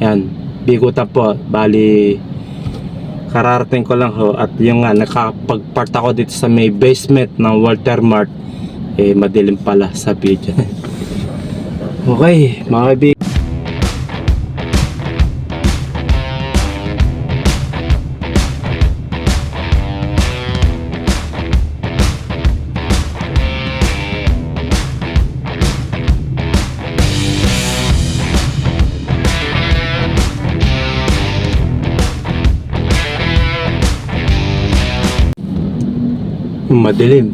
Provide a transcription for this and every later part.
Yan, bigutan po. Bali, kararating ko lang ho. At yung nga, nakapag-part ako dito sa may basement ng Walter Mart. Madilim pala sa video. Okay, mga kaibigan. Madilim.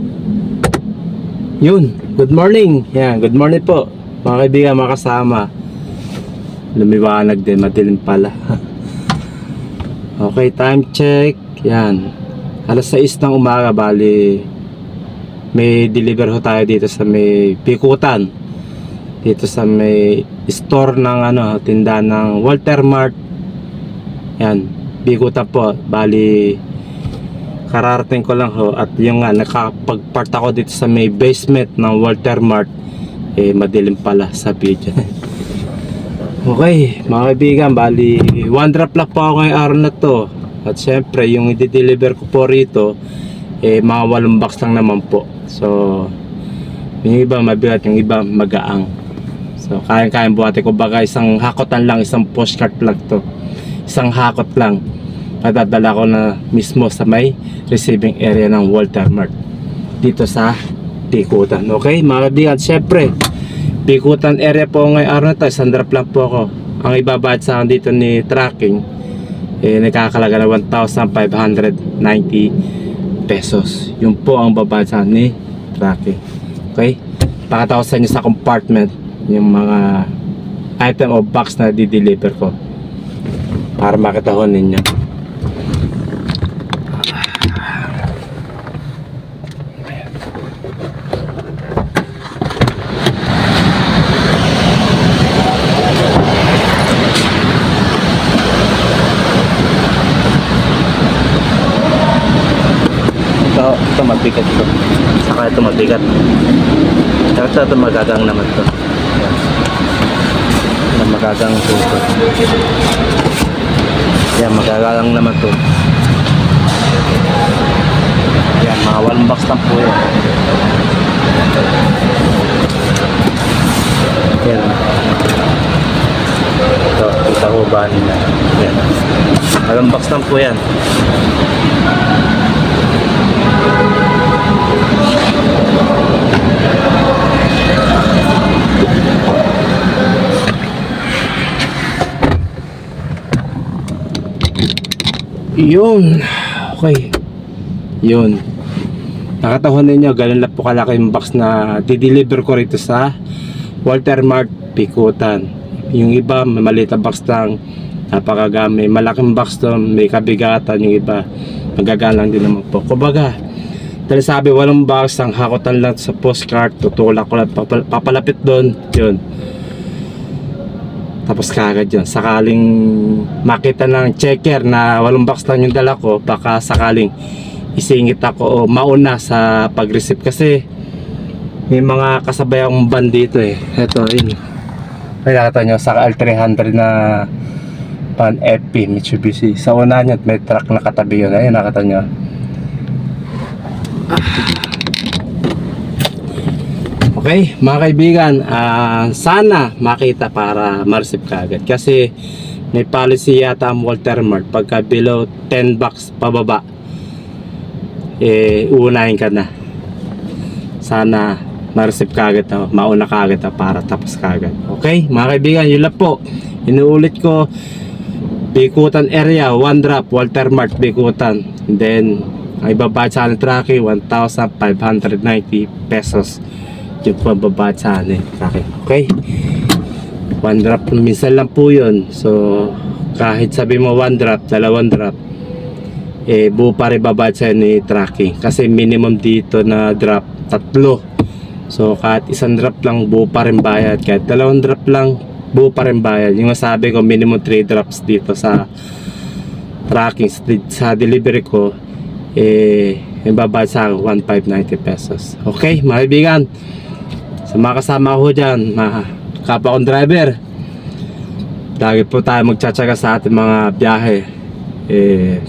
Yun, good morning. Yan, good morning po mga kaibigan, mga kasama. Lumiwanag din, madilim pala. Okay, time check. Yan, alas 6 ng umaga. Bali, may deliver ho tayo dito sa may Bikutan, dito sa may store ng tinda ng Walter Mart. Yan, Bikutan po. Bali, kararating ko lang ho. At yung nga, nakapag-part ako dito sa may basement ng Walter Mart. Madilim pala sa video. Okay, mga kaibigan, bali, one drop lang po ako ngayong araw na to. At syempre, yung i-deliver ko po rito, mga 8 box lang naman po. So, yung iba mabigat, yung iba magaang. So, kayang-kayang buhati ko. Baga, isang hakotan lang, isang postcard lang to. Isang hakot lang. Padadala ko na mismo sa may receiving area ng Walter Mart dito sa Bikutan. Okay, mga kaibigan, syempre Bikutan area po ngayong araw na ito. Isang drop lang po ako. Ang ibabayad sa akin dito ni tracking, nakakalaga na 1,590 pesos. Yun po ang babayad sa akin ni tracking. Okay, pakita ko sa inyo sa compartment yung mga item o box na di-deliver ko para makita ko ninyo. Ito mabigat to. Saka ito mabigat. Saka ito magagang naman to. Yan. Yan, magagang to. Yan, magagang naman to. Yan, mga 1 box lang po yan. Yan. Ito, kita ko ba nila. Yan. 1 box lang po yan. Yun. Okay. Yun. Nakataon ninyo, ganun lang po kalaki yung box na di-deliver ko rito sa Walter Mart Bikutan. Yung iba, may maliit na box lang, napakagami. Malaking box to, may kabigatan. Yung iba, magagaan lang din naman po. Kumbaga, dahil sabi, 8 box, ang hakotan lang sa postcard, tutulak ko lang, papalapit doon. Yun. Tapos kagad yun. Sakaling makita ng checker na 8 box lang yung dala ko, baka sakaling isingit ako o mauna sa pag-receive. Kasi may mga kasabay akong van dito Ito, yun. May nakita nyo, sa L300 na van FP Mitsubishi. Sa una nyo, may truck na katabi yun. Ayun, nakita nyo. Okay, mga kaibigan, sana makita para ma-receive ka agad. Kasi may policy yata ang Walter Mart, pagka below 10 bucks pababa, uunahin ka na. Sana ma-receive ka agad, mauna ka agad para tapos ka agad. Okay, mga kaibigan, yun lang po. Inuulit ko, Bikutan area, 1 drop, Walter Mart Bikutan. And then, ang ibabayad sa akin tracking, 1,590 pesos. Yung pababad sa akin okay, 1 drop minsan lang po yun. So kahit sabi mo 1 drop, 2 drop, buo pa rin babad sa ni tracking. Kasi minimum dito na drop 3. So kahit 1 drop lang, buo pa rin bayad. Kahit 2 drop lang, buo pa rin bayad. Yung sabi ko, minimum 3 drops dito sa tracking. Sa delivery ko, yung babad sa 1,590 pesos. Okay, mga kaibigan, sa mga kasama ko dyan, mga kapwa kong driver, Lagi po tayo magtsatsaga sa ating mga biyahe.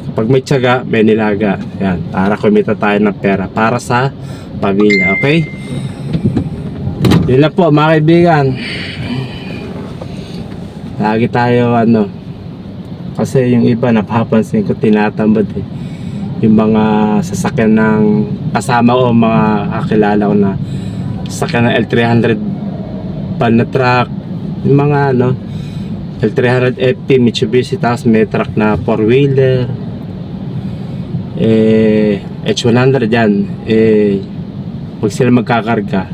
Kapag may tsaga, may nilaga. Yan, para kumita tayo ng pera para sa pamilya, okay? Yun lang po mga kaibigan. Lagi tayo kasi yung iba napapansin ko tinatambad yung mga sasakyan ng kasama o mga kakilala ko na sasakyan ng L300 pan na truck, yung mga L300 FP Mitsubishi, tapos may truck na 4-wheeler, H100 yan. Pag sila magkakarga,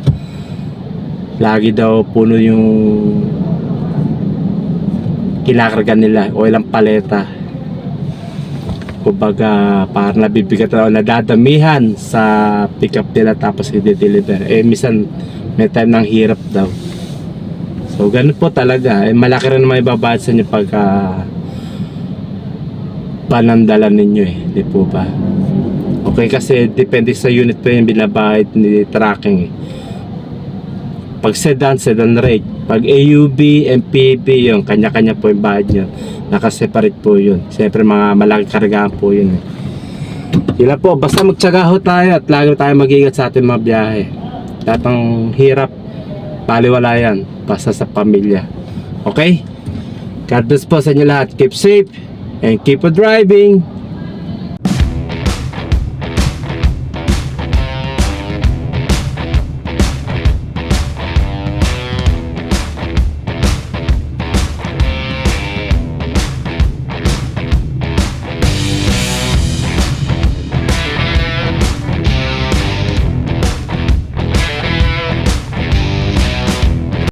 lagi daw puno yung kinakarga nila o ilang paleta. Kumbaga parang nabibigat o nadadamihan sa pickup nila tapos i-deliver. Minsan may time ng hirap daw. So ganun po talaga. Malaki rin naman ibabayad sa inyo pagka panandalan ninyo di po ba? Okay, kasi depende sa unit po yung binabayad ni tracking Pag sedan rate. Pag AUV, MPV, yung kanya-kanya po yung bayad nyo. Nakaseparate po yun. Siyempre mga malaking kargaan po yun Yun lang po, basta magtsaga ho tayo at lagi tayo mag-ingat sa ating mga biyahe. Lahat ng hirap, baliwala yan, basta sa pamilya. Okay? God bless po sa inyo lahat. Keep safe and keep on driving.